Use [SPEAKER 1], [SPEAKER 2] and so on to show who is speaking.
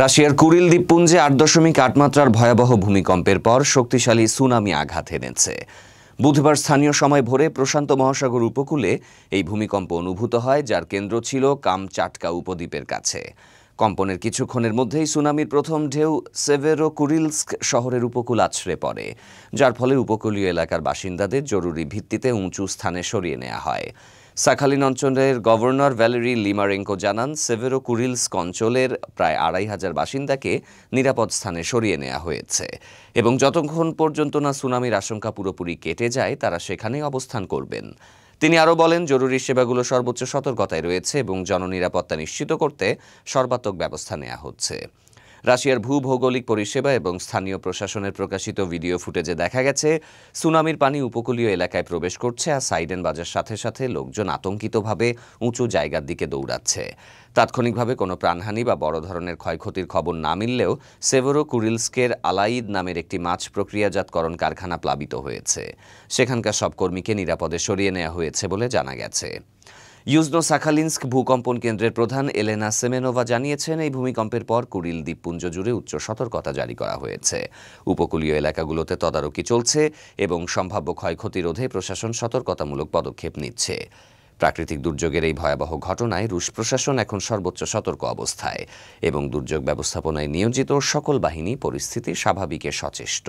[SPEAKER 1] রাশিয়ার কুরিল দ্বীপপুঞ্জে ৮.৮ মাত্রার ভয়াবহ ভূমিকম্পের পর শক্তিশালী সুনামি আঘাত এনেছে। বুধবার স্থানীয় সময় ভোরে প্রশান্ত মহাসাগর উপকূলে এই ভূমিকম্প অনুভূত হয়, যার কেন্দ্র ছিল কামচাটকা উপদ্বীপের কাছে। কম্পনের কিছুক্ষণের মধ্যেই সুনামির প্রথম ঢেউ সেভেরোকুরিলস্ক শহরের উপকূল আছড়ে পড়ে, যার ফলে উপকূলীয় এলাকার বাসিন্দাদের জরুরি ভিত্তিতে উঁচু স্থানে সরিয়ে নেওয়া হয়। সাখালিন অঞ্চলের গভর্নর ভ্যালেরি লিমারেঙ্কো জানান, সেভেরোকুরিলস্ক অঞ্চলের প্রায় ২৫০০ বাসিন্দাকে নিরাপদ স্থানে সরিয়ে নেওয়া হয়েছে এবং যতক্ষণ পর্যন্ত না সুনামির আশঙ্কা পুরোপুরি কেটে যায় তারা সেখানেই অবস্থান করবেন। তিনি আরও বলেন, জরুরি সেবাগুলো সর্বোচ্চ সতর্কতায় রয়েছে এবং জননিরাপত্তা নিশ্চিত করতে সর্বাত্মক ব্যবস্থা নেওয়া হচ্ছে। রাশিয়ার ভূভৌগোলিক পরিষেবা এবং স্থানীয় প্রশাসনের প্রকাশিত ভিডিও ফুটেজে দেখা গেছে, সুনামির পানি উপকূলীয় এলাকায় প্রবেশ করছে আর সাইরেন বাজার সাথে সাথে লোকজন আতঙ্কিতভাবে উঁচু জায়গার দিকে দৌড়াচ্ছে। তাৎক্ষণিকভাবে কোনো প্রাণহানি বা বড় ধরনের ক্ষয়ক্ষতির খবর না মিললেও সেভেরোকুরিলস্কের আলাইদ নামের একটি মাছ প্রক্রিয়াজাতকরণ কারখানা প্লাবিত হয়েছে। সেখানকার সব কর্মীকে নিরাপদে সরিয়ে নেওয়া হয়েছে বলে জানা গেছে। ইউজনো সাখালিনস্ক ভূকম্পন কেন্দ্রের প্রধান এলেনা সেমেনোভা জানিয়েছেন, এই ভূমিকম্পের পর কুরিল দ্বীপপুঞ্জ জুড়ে উচ্চ সতর্কতা জারি করা হয়েছে। উপকূলীয় এলাকাগুলোতে তদারকি চলছে এবং সম্ভাব্য ক্ষয়ক্ষতি রোধে প্রশাসন সতর্কতামূলক পদক্ষেপ নিচ্ছে। প্রাকৃতিক দুর্যোগের এই ভয়াবহ ঘটনায় রুশ প্রশাসন এখন সর্বোচ্চ সতর্ক অবস্থায় এবং দুর্যোগ ব্যবস্থাপনায় নিয়োজিত সকল বাহিনী পরিস্থিতি স্বাভাবিকে সচেষ্ট।